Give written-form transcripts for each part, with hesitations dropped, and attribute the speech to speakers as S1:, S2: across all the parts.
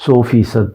S1: 100%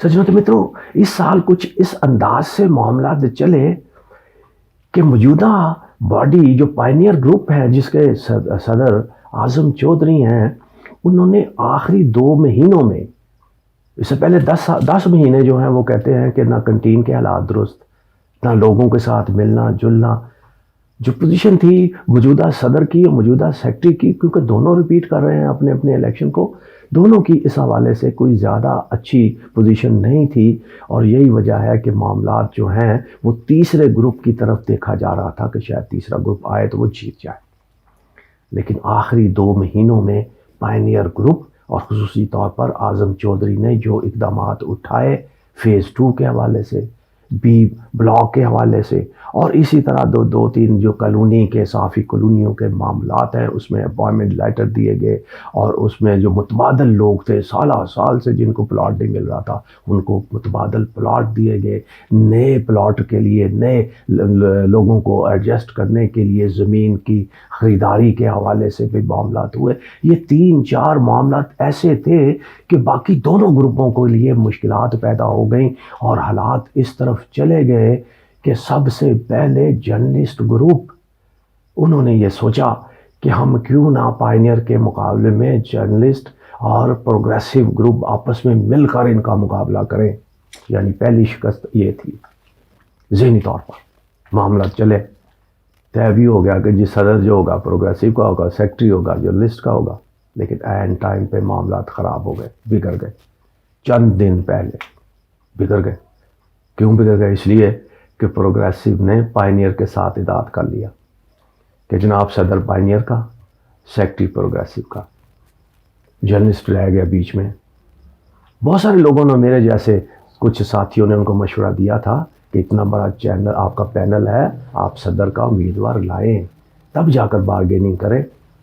S1: سجنوں تو متروں، اس سال کچھ اس انداز سے معاملات چلے کہ موجودہ باڈی جو پائنیئر گروپ ہے جس کے صدر اعظم چودھری ہیں، انہوں نے آخری 2 مہینوں میں، اس سے پہلے 10 مہینے جو ہیں وہ کہتے ہیں کہ نہ کنٹین کے حالات درست، نہ لوگوں کے ساتھ ملنا جلنا، جو پوزیشن تھی موجودہ صدر کی اور موجودہ سیکٹری کی، کیونکہ دونوں ریپیٹ کر رہے ہیں اپنے اپنے الیکشن کو، دونوں کی اس حوالے سے کوئی زیادہ اچھی پوزیشن نہیں تھی، اور یہی وجہ ہے کہ معاملات جو ہیں وہ تیسرے گروپ کی طرف دیکھا جا رہا تھا کہ شاید تیسرا گروپ آئے تو وہ جیت جائے۔ لیکن آخری 2 مہینوں میں پائنیئر گروپ اور خصوصی طور پر اعظم چودھری نے جو اقدامات اٹھائے فیز 2 کے حوالے سے، بی بلاک کے حوالے سے، اور اسی طرح دو تین جو کالونی کے صحافی کالونیوں کے معاملات ہیں اس میں اپوائنٹمنٹ لیٹر دیے گئے، اور اس میں جو متبادل لوگ تھے سالہ سال سے جن کو پلاٹ نہیں مل رہا تھا ان کو متبادل پلاٹ دیے گئے، نئے پلاٹ کے لیے نئے لوگوں کو ایڈجسٹ کرنے کے لیے زمین کی خریداری کے حوالے سے بھی معاملات ہوئے۔ یہ 3-4 معاملات ایسے تھے کہ باقی دونوں گروپوں کے لیے مشکلات پیدا ہو گئیں، اور حالات اس طرف چلے گئے کہ سب سے پہلے جرنلسٹ گروپ انہوں نے یہ سوچا کہ ہم کیوں نہ پائنیئر کے مقابلے میں جرنلسٹ اور پروگریسو گروپ آپس میں مل کر ان کا مقابلہ کریں۔ یعنی پہلی شکست یہ تھی ذہنی طور پر۔ معاملات چلے، طے بھی ہو گیا کہ جس صدر جو ہوگا پروگریسو کا ہوگا، سیکٹری ہوگا، جرنلسٹ کا ہوگا، لیکن عین ٹائم پہ معاملات خراب ہو گئے، بگڑ گئے۔ چند دن پہلے بگڑ گئے۔ کیوں بگڑ گئے؟ اس لیے کہ پروگریسو نے پائنیئر کے ساتھ اتحاد کر لیا کہ جناب صدر پائنیئر کا، سیکٹری پروگریسو کا، جرنلسٹ رہ گیا بیچ میں۔ بہت سارے لوگوں نے، میرے جیسے کچھ ساتھیوں نے ان کو مشورہ دیا تھا کہ اتنا بڑا چینل آپ کا پینل ہے، آپ صدر کا امیدوار لائیں تب جا کر بارگیننگ کریں،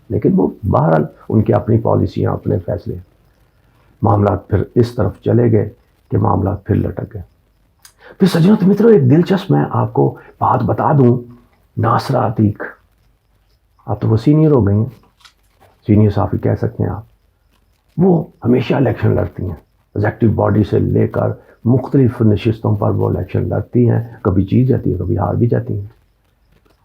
S1: لیکن وہ بہرحال ان کی اپنی پالیسیاں، اپنے فیصلے۔ معاملات پھر اس طرف چلے گئے کہ معاملات پھر لٹک گئے۔ پھر سجنوں تو متروں، ایک دلچسپ میں آپ کو بات بتا دوں، ناصرہ عتیق، اب تو وہ سینئر ہو گئی ہیں، سینئر صحافی کہہ سکتے ہیں آپ، وہ ہمیشہ الیکشن لڑتی ہیں، ایگزیکٹو باڈی سے لے کر مختلف نشستوں پر وہ الیکشن لڑتی ہیں، کبھی جیت جاتی ہیں کبھی ہار بھی جاتی ہیں،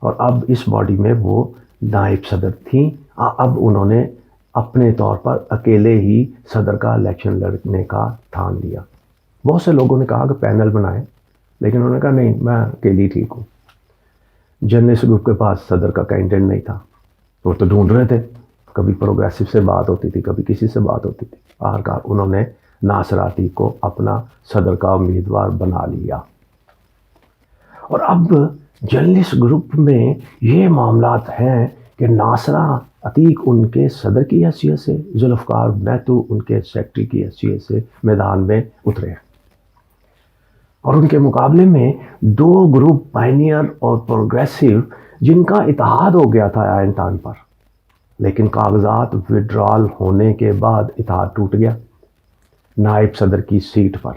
S1: اور اب اس باڈی میں وہ نائب صدر تھیں۔ اب انہوں نے اپنے طور پر اکیلے ہی صدر کا الیکشن لڑنے کا ٹھان لیا۔ بہت سے لوگوں نے کہا کہ پینل بنائیں، لیکن انہوں نے کہا نہیں، میں اکیلی ٹھیک ہوں۔ جرنلسٹ گروپ کے پاس صدر کا کینڈیڈیٹ نہیں تھا، وہ تو ڈھونڈ رہے تھے، کبھی پروگریسو سے بات ہوتی تھی، کبھی کسی سے بات ہوتی تھی، آخرکار انہوں نے ناصرہ عتیق کو اپنا صدر کا امیدوار بنا لیا۔ اور اب جرنلسٹ گروپ میں یہ معاملات ہیں کہ ناصرہ عتیق ان کے صدر کی حیثیت سے، ذوالفقار مہتو ان کے سیکٹری کی حیثیت سے میدان میں اترے ہیں، اور ان کے مقابلے میں 2 گروپ پائنیئر اور پروگریسو جن کا اتحاد ہو گیا تھا عین ٹائم پر، لیکن کاغذات وڈرال ہونے کے بعد اتحاد ٹوٹ گیا۔ نائب صدر کی سیٹ پر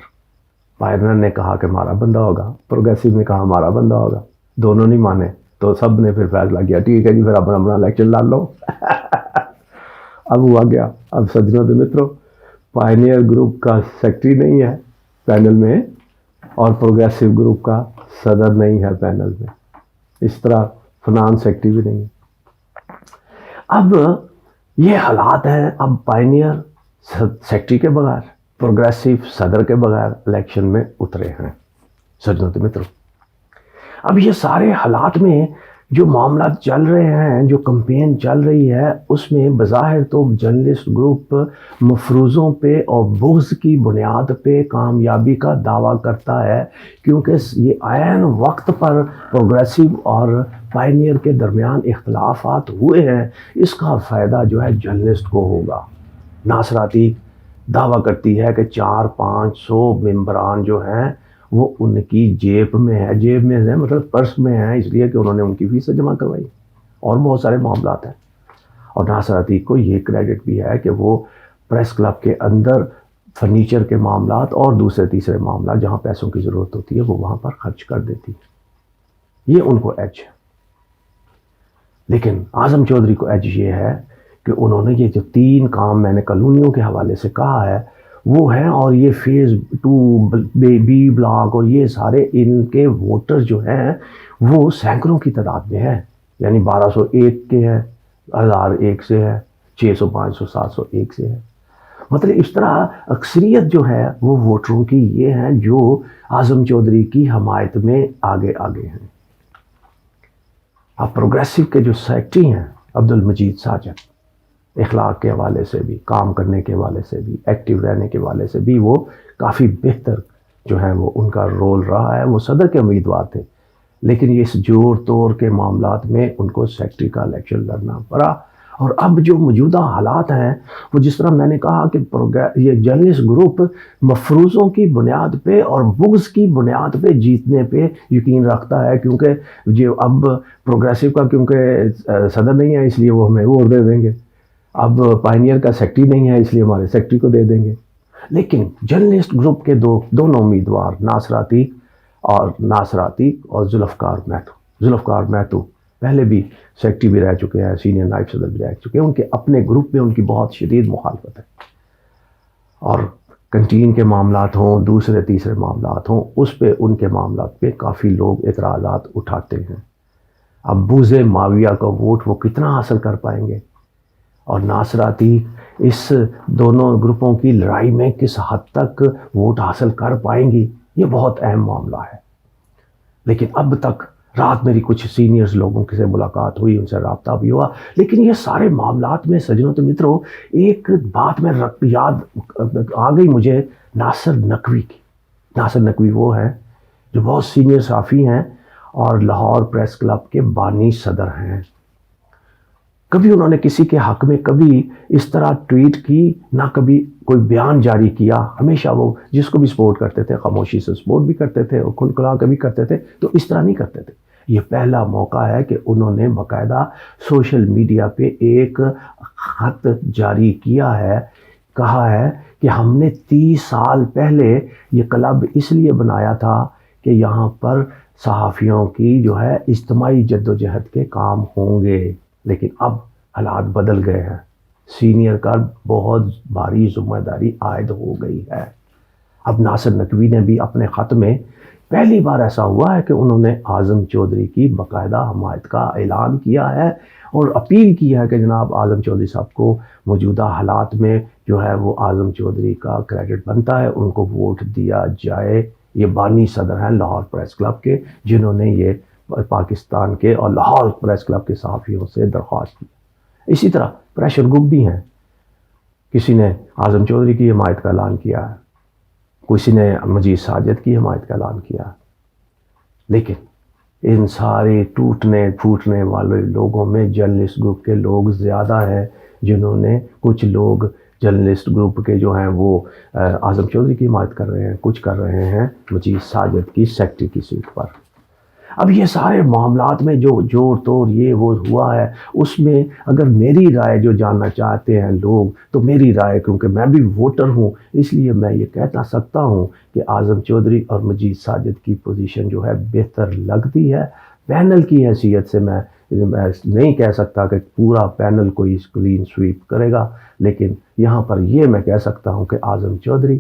S1: پائنیئر نے کہا کہ ہمارا بندہ ہوگا، پروگریسو نے کہا ہمارا بندہ ہوگا، دونوں نہیں مانے، تو سب نے پھر فیصلہ کیا ٹھیک ہے جی، پھر اپنا اپنا الیکشن لڑ لو۔ اب ہوا گیا، اب سجنوں تو متروں، پائنیئر گروپ کا سیکٹری نہیں ہے پینل میں، اور پروگریسو گروپ کا صدر نہیں ہے پینل میں، اس طرح فنانس سیکٹری بھی نہیں ہے۔ اب یہ حالات ہیں، اب پائنیئر سیکٹری کے بغیر، پروگریسو صدر کے بغیر الیکشن میں اترے ہیں۔ سجنوں تو متروں، اب یہ سارے حالات میں جو معاملات چل رہے ہیں، جو کمپین چل رہی ہے، اس میں بظاہر تو جرنلسٹ گروپ مفروضوں پہ اور بغض کی بنیاد پہ کامیابی کا دعویٰ کرتا ہے، کیونکہ یہ عین وقت پر پروگریسو اور پائنیئر کے درمیان اختلافات ہوئے ہیں، اس کا فائدہ جو ہے جرنلسٹ کو ہوگا۔ ناصرہ عتیق دعویٰ کرتی ہے کہ 400-500 ممبران جو ہیں وہ ان کی جیب میں ہے، مطلب پرس میں ہے، اس لیے کہ انہوں نے ان کی فیس جمع کروائی، اور بہت سارے معاملات ہیں۔ اور ناصرہ عتیق کو یہ کریڈٹ بھی ہے کہ وہ پریس کلب کے اندر فرنیچر کے معاملات اور دوسرے تیسرے معاملات جہاں پیسوں کی ضرورت ہوتی ہے وہ وہاں پر خرچ کر دیتی ہے، یہ ان کو ایج ہے۔ لیکن اعظم چودھری کو ایج یہ ہے کہ انہوں نے یہ جو 3 کام میں نے کالونیوں کے حوالے سے کہا ہے، وہ ہیں، اور یہ فیز 2 بی بلاک اور یہ سارے ان کے ووٹر جو ہیں وہ سینکڑوں کی تعداد میں ہیں، یعنی 1201 کے ہیں، 1001 سے ہے، 600 500 701 سے ہے۔ مطلب اس طرح اکثریت جو ہے وہ ووٹروں کی یہ ہیں جو اعظم چودھری کی حمایت میں آگے آگے ہیں۔ اب پروگریسو کے جو سیکٹری ہیں عبد المجید ساجد، اخلاق کے حوالے سے بھی، کام کرنے کے حوالے سے بھی، ایکٹیو رہنے کے حوالے سے بھی وہ کافی بہتر جو ہے وہ ان کا رول رہا ہے۔ وہ صدر کے امیدوار تھے، لیکن یہ اس جوڑ توڑ کے معاملات میں ان کو سیکٹری کا الیکشن لڑنا پڑا۔ اور اب جو موجودہ حالات ہیں وہ جس طرح میں نے کہا کہ یہ جرنلسٹ گروپ مفروضوں کی بنیاد پہ اور بغض کی بنیاد پہ جیتنے پہ یقین رکھتا ہے، کیونکہ جو اب پروگریسو کا کیونکہ صدر نہیں ہے اس لیے وہ ہمیں ووٹ دے دیں گے، اب پائنیئر کا سیکٹری نہیں ہے اس لیے ہمارے سیکٹری کو دے دیں گے۔ لیکن جرنلسٹ گروپ کے دونوں امیدوار ناصر عتیق اور ذوالفقار مہتو پہلے بھی سیکٹری بھی رہ چکے ہیں، سینئر نائب صدر بھی رہ چکے ہیں، ان کے اپنے گروپ میں ان کی بہت شدید مخالفت ہے، اور کنٹین کے معاملات ہوں، دوسرے تیسرے معاملات ہوں، اس پہ ان کے معاملات پہ کافی لوگ اعتراضات اٹھاتے ہیں۔ اب بوز معاویہ کا ووٹ وہ کتنا حاصل کر پائیں گے، اور ناصر عتیق اس دونوں گروپوں کی لڑائی میں کس حد تک ووٹ حاصل کر پائیں گی، یہ بہت اہم معاملہ ہے۔ لیکن اب تک رات میری کچھ سینئرز لوگوں سے ملاقات ہوئی، ان سے رابطہ بھی ہوا، لیکن یہ سارے معاملات میں سجنوں تو متروں ایک بات میں یاد آ گئی مجھے ناصر نقوی کی۔ ناصر نقوی وہ ہیں جو بہت سینئر صحافی ہیں اور لاہور پریس کلب کے بانی صدر ہیں۔ کبھی انہوں نے کسی کے حق میں کبھی اس طرح ٹویٹ کی، نہ کبھی کوئی بیان جاری کیا، ہمیشہ وہ جس کو بھی سپورٹ کرتے تھے خاموشی سے سپورٹ بھی کرتے تھے اور کھل کھلا کے بھی کرتے تھے، تو اس طرح نہیں کرتے تھے۔ یہ پہلا موقع ہے کہ انہوں نے باقاعدہ سوشل میڈیا پہ ایک خط جاری کیا ہے، کہا ہے کہ ہم نے 30 سال پہلے یہ کلب اس لیے بنایا تھا کہ یہاں پر صحافیوں کی جو ہے اجتماعی جدوجہد کے کام ہوں گے، لیکن اب حالات بدل گئے ہیں، سینئر کا بہت بھاری ذمہ داری عائد ہو گئی ہے۔ اب ناصر نقوی نے بھی اپنے خط میں پہلی بار ایسا ہوا ہے کہ انہوں نے اعظم چودھری کی باقاعدہ حمایت کا اعلان کیا ہے اور اپیل کی ہے کہ جناب اعظم چودھری صاحب کو موجودہ حالات میں جو ہے وہ اعظم چودھری کا کریڈٹ بنتا ہے، ان کو ووٹ دیا جائے۔ یہ بانی صدر ہیں لاہور پریس کلب کے، جنہوں نے یہ پاکستان کے اور لاہور پریس کلب کے صحافیوں سے درخواست کی۔ اسی طرح پریشر گروپ بھی ہیں، کسی نے اعظم چودھری کی حمایت کا اعلان کیا ہے، کسی نے مجید ساجد کی حمایت کا اعلان کیا، لیکن ان سارے ٹوٹنے پھوٹنے والے لوگوں میں جرنلسٹ گروپ کے لوگ زیادہ ہیں، جنہوں نے کچھ لوگ جرنلسٹ گروپ کے جو ہیں وہ اعظم چودھری کی حمایت کر رہے ہیں، کچھ کر رہے ہیں مجید ساجد کی سیکٹری کی سیٹ پر۔ اب یہ سارے معاملات میں جو جوڑ توڑ یہ وہ ہوا ہے، اس میں اگر میری رائے جو جاننا چاہتے ہیں لوگ، تو میری رائے، کیونکہ میں بھی ووٹر ہوں، اس لیے میں یہ کہتا سکتا ہوں کہ اعظم چودھری اور مجید ساجد کی پوزیشن جو ہے بہتر لگتی ہے۔ پینل کی حیثیت سے میں نہیں کہہ سکتا کہ پورا پینل کوئی کلین سویپ کرے گا، لیکن یہاں پر یہ میں کہہ سکتا ہوں کہ اعظم چودھری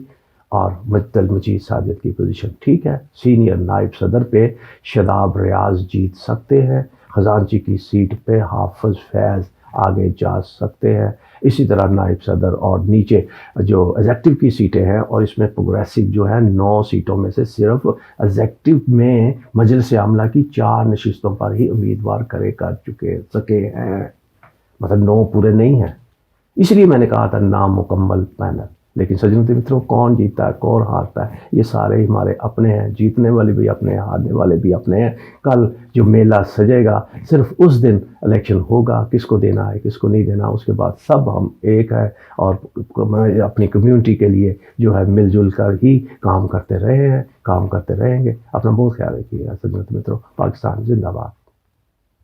S1: اور مجید ساجد کی پوزیشن ٹھیک ہے۔ سینئر نائب صدر پہ شاداب ریاض جیت سکتے ہیں، خزانچی کی سیٹ پہ حافظ فیض آگے جا سکتے ہیں، اسی طرح نائب صدر اور نیچے جو ایگزیکٹو کی سیٹیں ہیں، اور اس میں پروگریسو جو ہے 9 سیٹوں میں سے صرف ایگزیکٹو میں مجلس عاملہ کی 4 نشستوں پر ہی امیدوار کر سکے ہیں، مطلب 9 پورے نہیں ہیں۔ اس لیے میں نے کہا تھا نامکمل پینل۔ لیکن سجنوں متروں، کون جیتا ہے کون ہارتا ہے یہ سارے ہمارے اپنے ہیں، جیتنے والے بھی اپنے ہیں، ہارنے والے بھی اپنے ہیں۔ کل جو میلہ سجے گا صرف اس دن الیکشن ہوگا، کس کو دینا ہے کس کو نہیں دینا، اس کے بعد سب ہم ایک ہے اور اپنی کمیونٹی کے لیے جو ہے مل جل کر ہی کام کرتے رہے ہیں، کام کرتے رہیں گے۔ اپنا بہت خیال رکھیے گا سجنوں متروں۔ پاکستان زندہ باد۔